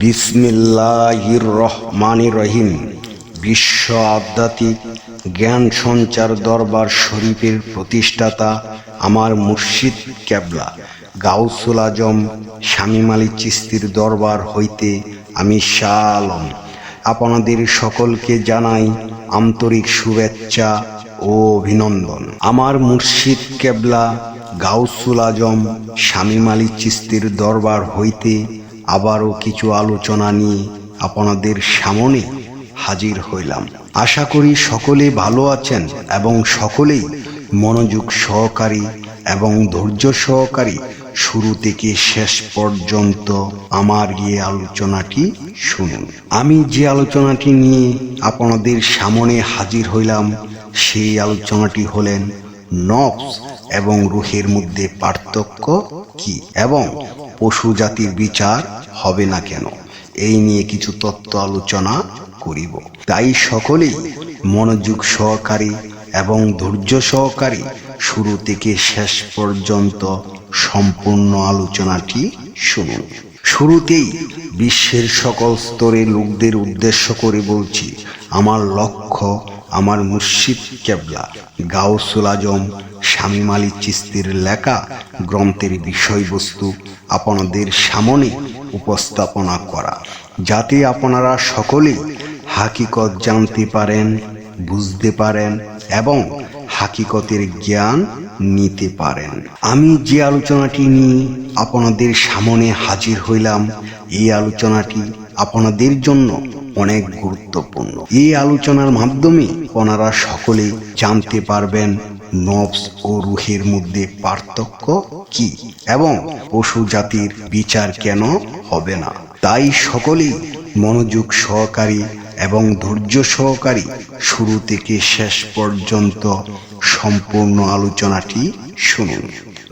বিসমিল্লাহির রহমানির রহিম। বিশ্ব আধ্যাত্মিক জ্ঞান সঞ্চার দরবার শরীফের প্রতিষ্ঠাতা আমার মুর্শিদ কেবলা গাউসুল আজম শামীম আলী চিশতির দরবার হইতে আমি শাহ আলম আপনাদের সকলকে জানাই আন্তরিক শুভেচ্ছা ও অভিনন্দন। আমার মুর্শিদ কেবলা গাউসুল আজম শামীম আলী চিশতির দরবার হইতে আবারও কিছু আলোচনা নিয়ে আপনাদের সামনে হাজির হইলাম। আশা করি সকলে ভালো আছেন এবং সকলেই মনোযোগ সহকারী এবং ধৈর্য সহকারী শুরু থেকে শেষ পর্যন্ত আমার এই আলোচনাটি শুনুন। আমি যে আলোচনাটি নিয়ে আপনাদের সামনে হাজির হইলাম সেই আলোচনাটি হলেন নফস এবং রূহের মধ্যে পার্থক্য কি এবং পশু জাতির বিচার হবে না কেন, এই নিয়ে কিছু তত্ত্ব আলোচনা করিব। তাই সকলেই মনোযোগ সহকারী এবং ধৈর্য সহকারী শুরু থেকে শেষ পর্যন্ত সম্পূর্ণ আলোচনাটি শুনুন। শুরুতেই বিশ্বের সকল স্তরের লোকদের উদ্দেশ্য করে বলছি, আমার লক্ষ্য আমার মুর্শিদ কেবলা গাউসুল আজম শামীম আলী চিশতির লেখা গ্রন্থের বিষয়বস্তু আপনাদের সামনে উপস্থাপনা করা, যাতে আপনারা সকলেই হাকিকত জানতে পারেন, বুঝতে পারেন এবং হাকিকতের জ্ঞান নিতে পারেন। আমি যে আলোচনাটি নিয়ে আপনাদের সামনে হাজির হইলাম, এই আলোচনাটি আপনাদের জন্য অনেক গুরুত্বপূর্ণ। এই আলোচনার মাধ্যমে আপনারা সকলে জানতে পারবেন নফস ও রূহের মধ্যে পার্থক্য কি এবং পশু জাতির বিচার কেন হবে না। তাই সকলেই মনোযোগ সহকারী এবং ধৈর্য সহকারী শুরু থেকে শেষ পর্যন্ত সম্পূর্ণ আলোচনাটি শুনুন।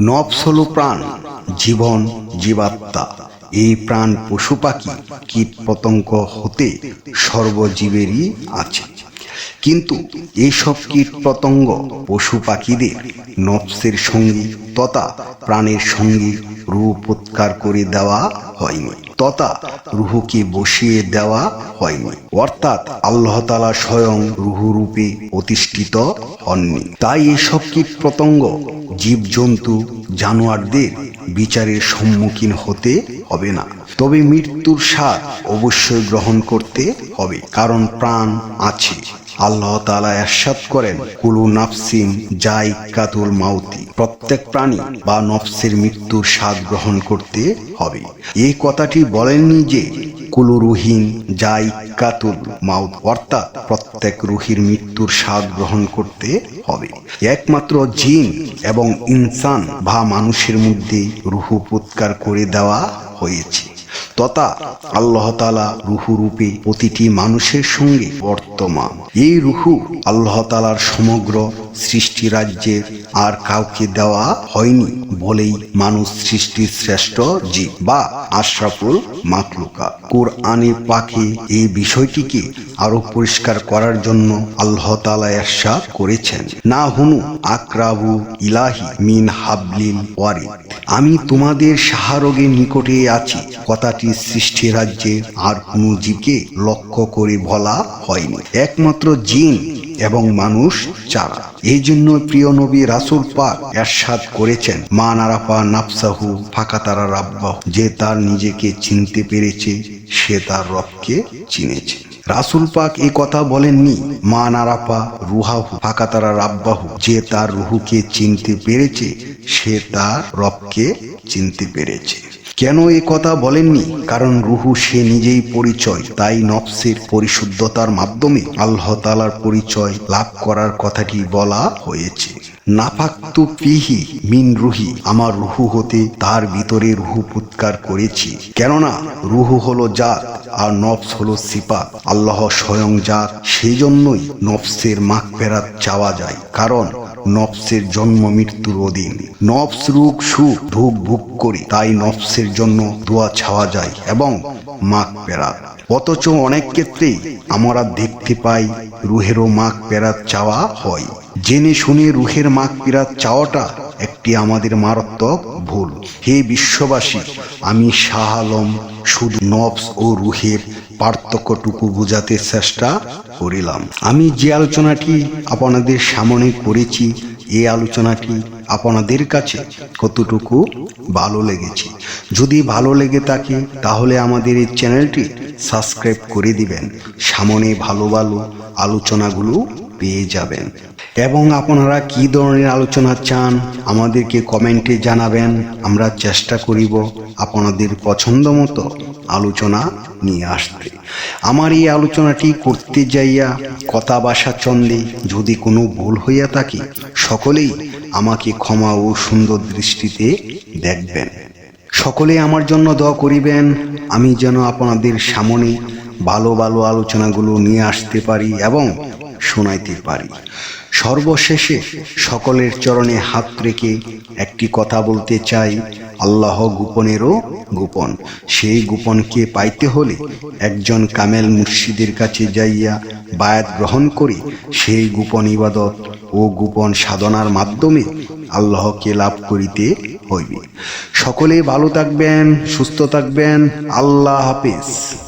নফস হলো প্রাণ, জীবন, জীবাত্মা। এই প্রাণ পশু পাখি কীট পতঙ্গ হতে সর্বজীবেরই আছে, কিন্তু এইসব কীট পতঙ্গ পশু পাখিদের নফসের সঙ্গী তথা প্রাণের সঙ্গী রূহ উৎকার করে দেওয়া হয়নি তথা রূহকে বসিয়ে দেওয়া হয়নি, অর্থাৎ আল্লাহ তাআলা স্বয়ং রূহ রূপে প্রতিষ্ঠিত হননি। তাই এসব কীট পতঙ্গ জীবজন্তু জানোয়ারদের বিচারের সম্মুখীন হতে হবে না। তবে মৃত্যুর স্বাদ অবশ্যই গ্রহণ করতে হবে, কারণ প্রাণ আছে। আল্লাহ তাআলা ইরশাদ করেন, কুলু নাফসিন যায়িকাতুল মাউতি, প্রত্যেক প্রাণী বা নফসের মৃত্যুর স্বাদ গ্রহণ করতে হবে। এই কথাটি বলেননি যে কুলু রুহিন যায়িকাতুল মাউত, অর্থাৎ প্রত্যেক রুহির মৃত্যুর স্বাদ গ্রহণ করতে হবে। একমাত্র জিন এবং ইনসান বা মানুষের মধ্যে রূহ উৎকার করে দেওয়া হয়েছে, তথা আল্লাহ তাআলা রূহ রূপে প্রতিটি মানুষের সঙ্গে বর্তমান। এই রূহ আল্লাহ তাআলার সমগ্র সৃষ্টি রাজ্যের আর কাউকে দেওয়া হয়নি বলেই মানুষ সৃষ্টির শ্রেষ্ঠ জীব বা আশরাফুল মাখলুকাত। কুরআনে পাকে এই বিষয়টিকে আরো পরিষ্কার করার জন্য আল্লাহ তাআলা ইরশাদ করেছেন, না হুনু আকরাবু ইলাহি মিন হাবলিল ওয়ারিদ, আমি তোমাদের সাহারগের নিকটে আছি। কথাটি সৃষ্টি রাজ্যে আর কোনো জীবকে লক্ষ্য করে বলা হয়নি, একমাত্র জিন এবং মানুষ ছাড়া। এই জন্য প্রিয় নবী রাসূল পাক ইরশাদ করেছেন, মান আরাফা নাফসাহু ফাকাতারা রাব্বাহু, যে তার নিজেকে চিনতে পেরেছে সে তার রবকে চিনেছে। রাসূল পাক এই কথা বলেননি মান আরাফা রুহাহু ফাকাতারা রাব্বাহু, যে তার রূহকে চিনতে পেরেছে সে তার রবকে চিনতে পেরেছে। কেন এই কথা বলেননি? কারণ রূহ সে নিজেই পরিচয়। তাই নফসের পরিশুদ্ধতার মাধ্যমে আল্লাহ তাআলার পরিচয় লাভ করার কথাটি বলা হয়েছে। নাফাকতু ফিহি মিন রুহি, আমার রূহ হতে তার ভিতরে রূহ উৎকার করেছি। কেননা রূহ হলো জাত আর নফস হলো সিফাত। আল্লাহ স্বয়ং জাত, সেই জন্যই নফসের মাগফিরাত চাওয়া যায়, কারণ নফসের জন্ম মৃত্যুর অধীন। নফস রূপ সুখ ধূপ ভোগ করি, তাই নফসের জন্য দোয়া চাওয়া যায় এবং মাগফিরাত। অথচ অনেক ক্ষেত্রেই আমরা দেখতে পাই রূহেরও মাগফিরাত চাওয়া হয়। জেনে শুনে রূহের মাগফিরাত চাওয়াটা একটি আমাদের মারাত্মক ভুল। হে বিশ্ববাসী, আমি শাহ আলম শুধু নফস ও রুহের পার্থক্যটুকু বোঝাতে চেষ্টা করিলাম। আমি যে আলোচনাটি আপনাদের সামনে করেছি, এই আলোচনাটি আপনাদের কাছে কতটুকু ভালো লেগেছে। যদি ভালো লেগে থাকে তাহলে আমাদের এই চ্যানেলটি সাবস্ক্রাইব করে দিবেন। সামনে ভালো ভালো আলোচনাগুলো পেয়ে যাবেন। এবং আপনারা কি ধরনের আলোচনা চান আমাদেরকে কমেন্টে জানাবেন। আমরা চেষ্টা করিব আপনাদের পছন্দ মতো আলোচনা নিয়ে আসতে। আমার এই আলোচনাটি করতে যাইয়া কথা ভাষা চন্দে যদি কোনো ভুল হইয়া থাকে, সকলেই আমাকে ক্ষমা ও সুন্দর দৃষ্টিতে দেখবেন। সকলে আমার জন্য দোয়া করিবেন, আমি যেন আপনাদের সামনে ভালো ভালো আলোচনাগুলো নিয়ে আসতে পারি এবং শোনাইতে পারি। সর্বশেষে সকলের চরণে হাত রেখে একটি কথা বলতে চাই, আল্লাহ গোপনেরও গোপন। সেই গোপনকে পাইতে হলে একজন কামেল মুর্শিদের কাছে যাইয়া বায়াত গ্রহণ করে সেই গোপন ইবাদত ও গোপন সাধনার মাধ্যমে আল্লাহকে লাভ করিতে হইবে। সকলে ভালো থাকবেন, সুস্থ থাকবেন। আল্লাহ হাফেজ।